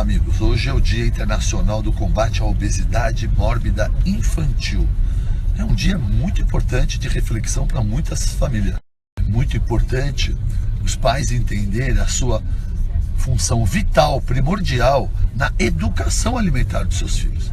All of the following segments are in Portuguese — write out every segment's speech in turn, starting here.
amigos, hoje é o Dia Internacional do Combate à Obesidade Mórbida Infantil. É um dia muito importante de reflexão para muitas famílias. É muito importante os pais entenderem a sua função vital, primordial, na educação alimentar dos seus filhos.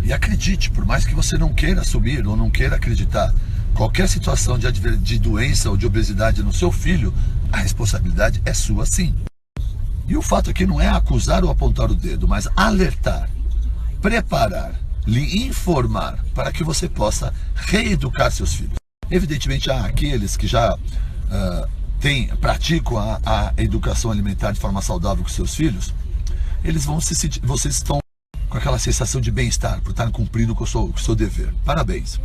E acredite, por mais que você não queira assumir ou não queira acreditar, qualquer situação de doença ou de obesidade no seu filho, a responsabilidade é sua sim. E o fato aqui não é acusar ou apontar o dedo, mas alertar, preparar, lhe informar para que você possa reeducar seus filhos. Evidentemente, há aqueles que já praticam a educação alimentar de forma saudável com seus filhos, eles vão se sentir, vocês estão com aquela sensação de bem-estar por estar cumprindo com o seu dever. Parabéns.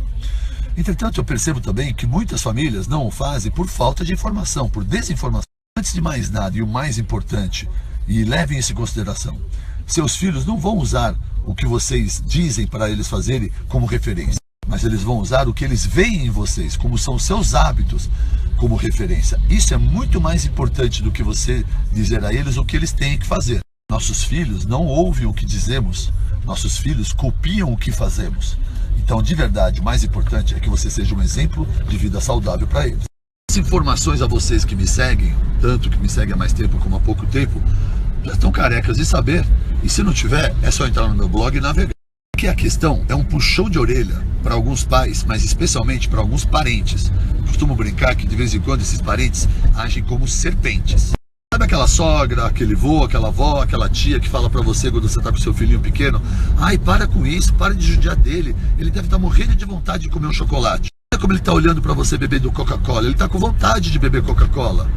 Entretanto, eu percebo também que muitas famílias não o fazem por falta de informação, por desinformação. Antes de mais nada, e o mais importante, e levem isso em consideração, seus filhos não vão usar o que vocês dizem para eles fazerem como referência, mas eles vão usar o que eles veem em vocês, como são seus hábitos, como referência. Isso é muito mais importante do que você dizer a eles o que eles têm que fazer. Nossos filhos não ouvem o que dizemos, nossos filhos copiam o que fazemos. Então, de verdade, o mais importante é que você seja um exemplo de vida saudável para eles. As informações a vocês que me seguem, tanto que me seguem há mais tempo como há pouco tempo, já estão carecas de saber. E se não tiver, é só entrar no meu blog e navegar. Porque a questão é um puxão de orelha para alguns pais, mas especialmente para alguns parentes. Eu costumo brincar que de vez em quando esses parentes agem como serpentes. Sabe aquela sogra, aquele vô, aquela avó, aquela tia que fala pra você quando você tá com seu filhinho pequeno: ai, para com isso, para de judiar dele, ele deve estar morrendo de vontade de comer um chocolate. Olha como ele tá olhando pra você bebendo Coca-Cola, ele tá com vontade de beber Coca-Cola.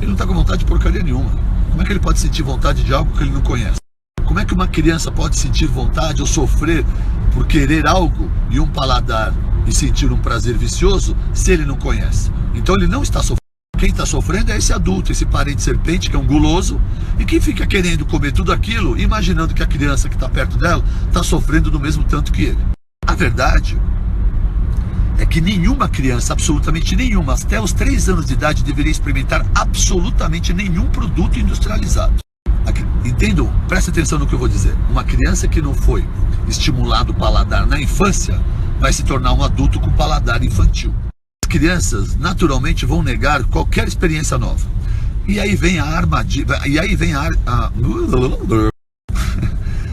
Ele não tá com vontade de porcaria nenhuma. Como é que ele pode sentir vontade de algo que ele não conhece? Como é que uma criança pode sentir vontade ou sofrer por querer algo e um paladar e sentir um prazer vicioso se ele não conhece? Então ele não está sofrendo. Quem está sofrendo é esse adulto, esse parente serpente que é um guloso e que fica querendo comer tudo aquilo, imaginando que a criança que está perto dela está sofrendo do mesmo tanto que ele. A verdade é que nenhuma criança, absolutamente nenhuma, até os 3 anos de idade, deveria experimentar absolutamente nenhum produto industrializado. Entendam? Preste atenção no que eu vou dizer. Uma criança que não foi estimulado o paladar na infância vai se tornar um adulto com paladar infantil. Crianças naturalmente vão negar qualquer experiência nova. E aí vem a armadilha,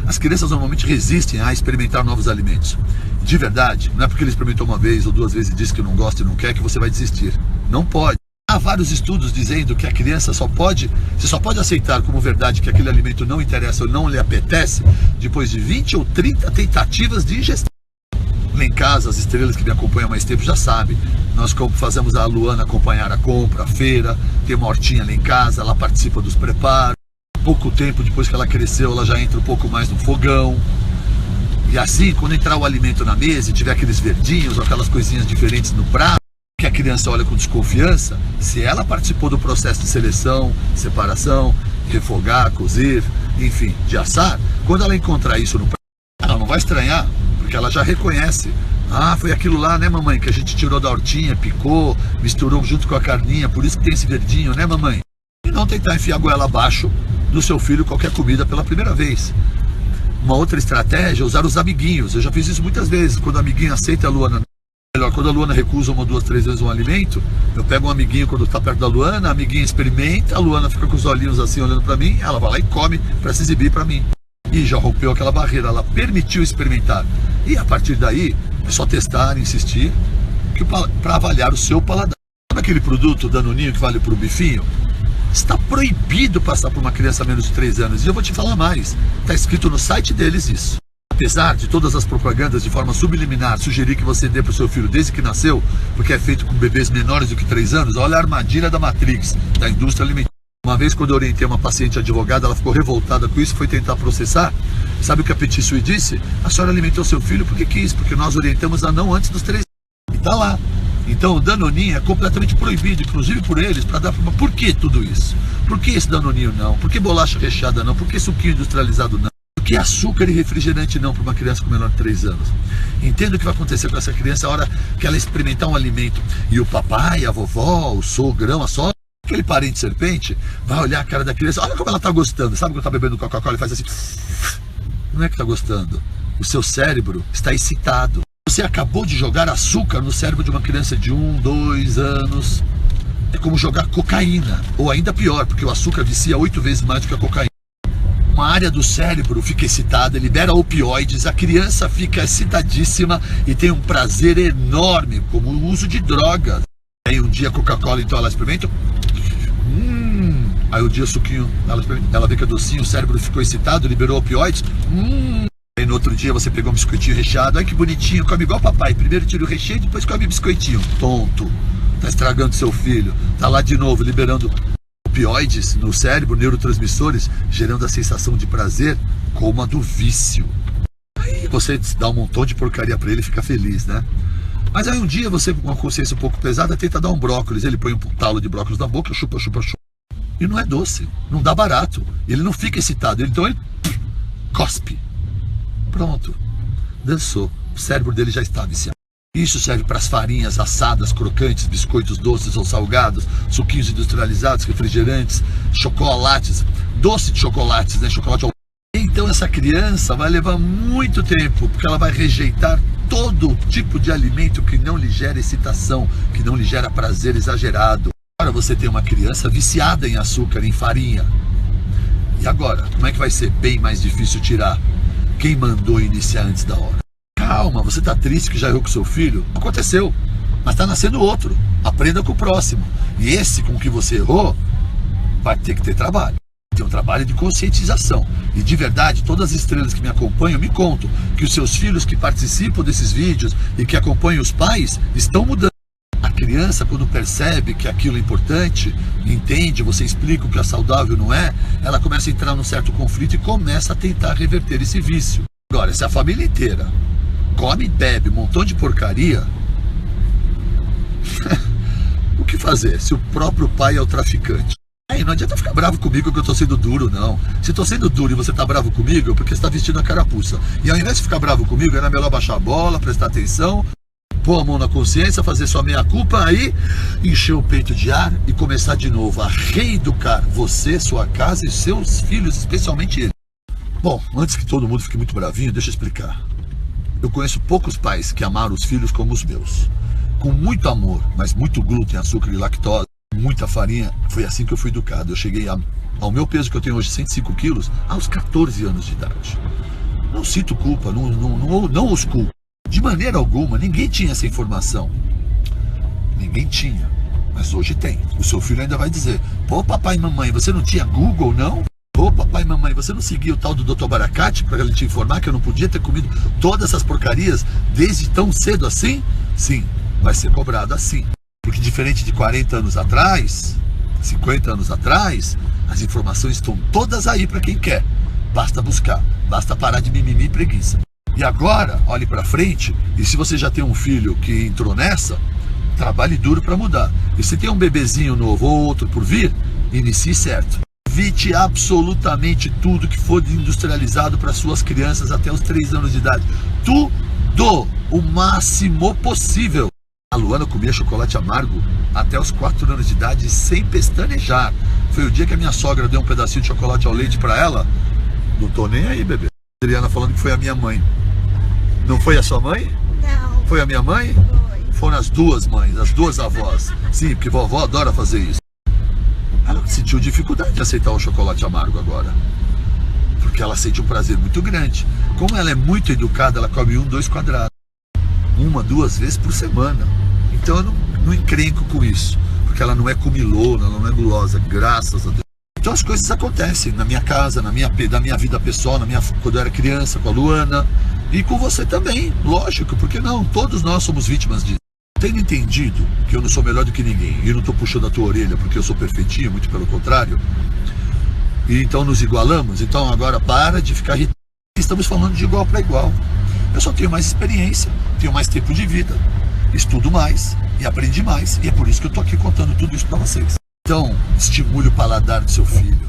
as crianças normalmente resistem a experimentar novos alimentos. De verdade, não é porque ele experimentou uma vez ou 2 vezes e disse que não gosta e não quer que você vai desistir. Não pode. Há vários estudos dizendo que a criança você só pode aceitar como verdade que aquele alimento não interessa ou não lhe apetece depois de 20 ou 30 tentativas de ingestão. Lá em casa, as estrelas que me acompanham há mais tempo já sabem. Nós fazemos a Luana acompanhar a compra, a feira, tem uma hortinha lá em casa, ela participa dos preparos. Pouco tempo depois que ela cresceu, ela já entra um pouco mais no fogão. E assim, quando entrar o alimento na mesa e tiver aqueles verdinhos ou aquelas coisinhas diferentes no prato, que a criança olha com desconfiança, se ela participou do processo de seleção, separação, refogar, cozer, enfim, de assar, quando ela encontrar isso no prato, ela não vai estranhar, porque ela já reconhece. Ah, foi aquilo lá, né, mamãe, que a gente tirou da hortinha, picou, misturou junto com a carninha, por isso que tem esse verdinho, né, mamãe? E não tentar enfiar a goela abaixo do seu filho qualquer comida pela primeira vez. Uma outra estratégia é usar os amiguinhos. Eu já fiz isso muitas vezes, quando o amiguinho aceita a Luana. Melhor, quando a Luana recusa 1, 2, 3 vezes um alimento, eu pego um amiguinho quando está perto da Luana, a amiguinha experimenta, a Luana fica com os olhinhos assim olhando para mim, ela vai lá e come para se exibir para mim. E já rompeu aquela barreira, ela permitiu experimentar. E a partir daí, é só testar, insistir, para avaliar o seu paladar. Sabe aquele produto Danoninho que vale para o bifinho? Está proibido passar por uma criança menos de 3 anos. E eu vou te falar mais, está escrito no site deles isso. Apesar de todas as propagandas de forma subliminar sugerir que você dê para o seu filho desde que nasceu, porque é feito com bebês menores do que 3 anos, olha a armadilha da Matrix, da indústria alimentar. Uma vez quando eu orientei uma paciente advogada, ela ficou revoltada com isso, foi tentar processar. Sabe o que a Petit Sui disse? A senhora alimentou seu filho porque quis, porque nós orientamos a não antes dos 3 anos. E tá lá. Então o Danoninho é completamente proibido, inclusive por eles, para dar forma. Por que tudo isso? Por que esse Danoninho não? Por que bolacha recheada não? Por que suquinho industrializado não? Por que açúcar e refrigerante não para uma criança com menor de 3 anos? Entenda o que vai acontecer com essa criança a hora que ela experimentar um alimento. E o papai, a vovó, o sogrão, a sogra, Aquele parente serpente vai olhar a cara da criança, olha como ela está gostando. Sabe quando está bebendo Coca-Cola e faz assim? Não é que está gostando. O seu cérebro está excitado. Você acabou de jogar açúcar no cérebro de uma criança de 1, 2 anos. É como jogar cocaína. Ou ainda pior, porque o açúcar vicia 8 vezes mais do que a cocaína. Uma área do cérebro fica excitada, libera opioides, a criança fica excitadíssima e tem um prazer enorme, como o uso de drogas. Aí um dia a Coca-Cola, então ela experimenta. Aí um dia o suquinho, ela vê que é docinho, o cérebro ficou excitado, liberou opioides. Aí no outro dia você pegou um biscoitinho recheado, ai que bonitinho, come igual papai. Primeiro tira o recheio, depois come o biscoitinho. Tonto, tá estragando seu filho. Tá lá de novo, liberando opioides no cérebro, neurotransmissores, gerando a sensação de prazer como a do vício. Aí você dá um montão de porcaria pra ele e fica feliz, né? Mas aí um dia você, com uma consciência um pouco pesada, tenta dar um brócolis. Ele põe um talo de brócolis na boca, chupa. E não é doce, não dá barato. Ele não fica excitado, então ele cospe. Pronto, dançou. O cérebro dele já está viciado. Isso serve para as farinhas assadas, crocantes, biscoitos doces ou salgados, suquinhos industrializados, refrigerantes, chocolates, doce de chocolates, né? Chocolate ao... Então essa criança vai levar muito tempo, porque ela vai rejeitar todo tipo de alimento que não lhe gera excitação, que não lhe gera prazer exagerado. Agora você tem uma criança viciada em açúcar, em farinha. E agora, como é que vai ser bem mais difícil tirar? Quem mandou iniciar antes da hora? Calma, você tá triste que já errou com seu filho? Aconteceu, mas tá nascendo outro. Aprenda com o próximo. E esse com que você errou, vai ter que ter trabalho. Tem um trabalho de conscientização. E de verdade, todas as estrelas que me acompanham me contam que os seus filhos que participam desses vídeos e que acompanham os pais estão mudando. A criança, quando percebe que aquilo é importante, entende, você explica o que é saudável não é, ela começa a entrar num certo conflito e começa a tentar reverter esse vício. Agora, se a família inteira come e bebe um montão de porcaria, o que fazer se o próprio pai é o traficante? Aí não adianta ficar bravo comigo que eu tô sendo duro, não. Se eu tô sendo duro e você tá bravo comigo, é porque você tá vestindo a carapuça. E ao invés de ficar bravo comigo, era melhor baixar a bola, prestar atenção, pôr a mão na consciência, fazer sua meia-culpa, aí encher o peito de ar e começar de novo a reeducar você, sua casa e seus filhos, especialmente ele. Bom, antes que todo mundo fique muito bravinho, deixa eu explicar. Eu conheço poucos pais que amaram os filhos como os meus. Com muito amor, mas muito glúten, açúcar e lactose, muita farinha, foi assim que eu fui educado. Eu cheguei ao meu peso que eu tenho hoje, 105 quilos, aos 14 anos de idade. Não sinto culpa, não os culpo. De maneira alguma, ninguém tinha essa informação. Ninguém tinha, mas hoje tem. O seu filho ainda vai dizer, pô papai e mamãe, você não tinha Google não? Pô papai e mamãe, você não seguia o tal do Dr. Baracate para ele te informar que eu não podia ter comido todas essas porcarias desde tão cedo assim? Sim, vai ser cobrado assim. Porque diferente de 40 anos atrás, 50 anos atrás, as informações estão todas aí para quem quer. Basta buscar, basta parar de mimimi e preguiça. E agora, olhe para frente, e se você já tem um filho que entrou nessa, trabalhe duro para mudar. E se tem um bebezinho novo ou outro por vir, inicie certo. Evite absolutamente tudo que for industrializado para suas crianças até os 3 anos de idade. Tudo! O máximo possível. A Luana comia chocolate amargo até os 4 anos de idade sem pestanejar. Foi o dia que a minha sogra deu um pedacinho de chocolate ao leite para ela. Não tô nem aí, bebê. A Adriana falando que foi a minha mãe. Não foi a sua mãe? Não. Foi a minha mãe? Foi. Foram as duas mães, as duas avós. Sim, porque vovó adora fazer isso. Ela sentiu dificuldade de aceitar o chocolate amargo agora. Porque ela sente um prazer muito grande. Como ela é muito educada, ela come 1, 2 quadrados. 1, 2 vezes por semana. Então eu não encrenco com isso. Porque ela não é comilona, ela não é gulosa, graças a Deus. Então as coisas acontecem na minha casa, na minha vida pessoal, quando eu era criança, com a Luana. E com você também, lógico, porque não? Todos nós somos vítimas disso. Tendo entendido que eu não sou melhor do que ninguém, e eu não estou puxando a tua orelha porque eu sou perfeitinho, muito pelo contrário, e então nos igualamos, então agora para de ficar irritado. Estamos falando de igual para igual. Eu só tenho mais experiência, tenho mais tempo de vida, estudo mais e aprendi mais, e é por isso que eu estou aqui contando tudo isso para vocês. Então, estimule o paladar do seu filho.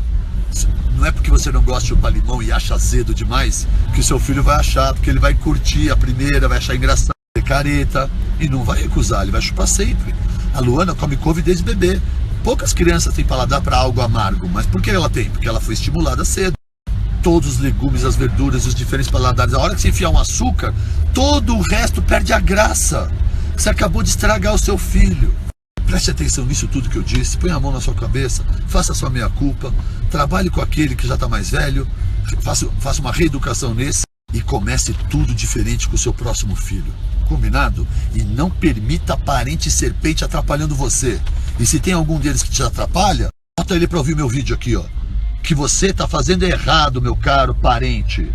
Não é porque você não gosta de chupar limão e acha azedo demais que o seu filho vai achar, porque ele vai curtir a primeira, vai achar engraçado, ter careta e não vai recusar, ele vai chupar sempre. A Luana come couve desde bebê. Poucas crianças têm paladar para algo amargo, mas por que ela tem? Porque ela foi estimulada cedo. Todos os legumes, as verduras, os diferentes paladares. A hora que você enfiar um açúcar, todo o resto perde a graça. Você acabou de estragar o seu filho. Preste atenção nisso tudo que eu disse. Põe a mão na sua cabeça, faça a sua meia-culpa, trabalhe com aquele que já está mais velho, faça uma reeducação nesse e comece tudo diferente com o seu próximo filho. Combinado? E não permita parente serpente atrapalhando você. E se tem algum deles que te atrapalha, bota ele para ouvir meu vídeo aqui, ó. Que você está fazendo errado, meu caro parente.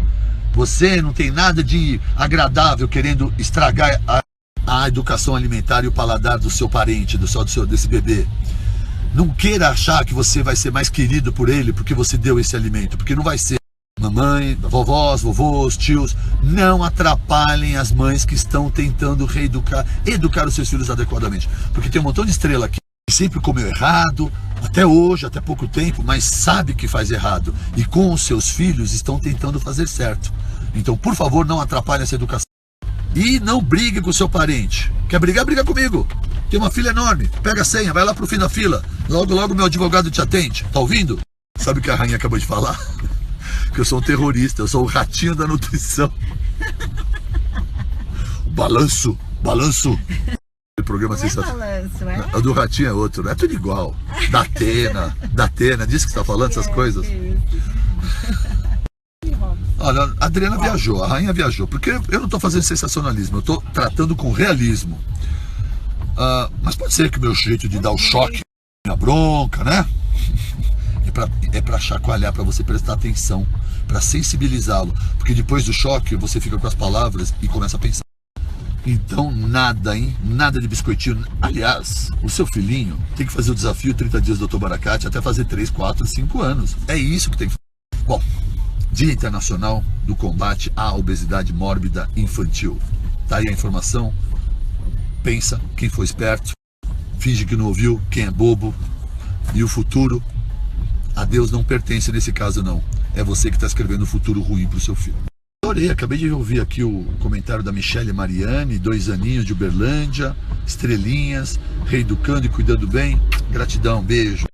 Você não tem nada de agradável querendo estragar a educação alimentar e o paladar do seu parente, desse bebê. Não queira achar que você vai ser mais querido por ele porque você deu esse alimento, porque não vai ser. Mamãe, vovós, vovôs, tios, não atrapalhem as mães que estão tentando educar os seus filhos adequadamente. Porque tem um montão de estrela aqui que sempre comeu errado, até hoje, até pouco tempo, mas sabe que faz errado. E com os seus filhos estão tentando fazer certo. Então, por favor, não atrapalhe essa educação. E não brigue com o seu parente. Quer brigar? Briga comigo. Tem uma fila enorme. Pega a senha, vai lá pro fim da fila. Logo, logo meu advogado te atende. Tá ouvindo? Sabe o que a rainha acabou de falar? Que eu sou um terrorista, eu sou o ratinho da nutrição. Balanço. O programa sensacional. O do ratinho é outro, é tudo igual. Da Atena, disse que você tá falando essas coisas. Olha, a Adriana viajou, a rainha viajou, porque eu não tô fazendo sensacionalismo, eu tô tratando com realismo. Mas pode ser que o meu jeito de dar o choque, a bronca, né? É pra chacoalhar, pra você prestar atenção, pra sensibilizá-lo, porque depois do choque você fica com as palavras e começa a pensar. Então nada, hein? Nada de biscoitinho. Aliás, o seu filhinho tem que fazer o desafio 30 dias do Dr. Baracate até fazer 3, 4, 5 anos. É isso que tem que fazer. Bom, Dia Internacional do Combate à Obesidade Mórbida Infantil. Tá aí a informação. Pensa, quem foi esperto, finge que não ouviu, quem é bobo. E o futuro, a Deus não pertence nesse caso não. É você que está escrevendo um futuro ruim para o seu filho. Adorei, acabei de ouvir aqui o comentário da Michele Mariani, 2 aninhos de Uberlândia, estrelinhas, reeducando e cuidando bem. Gratidão, beijo.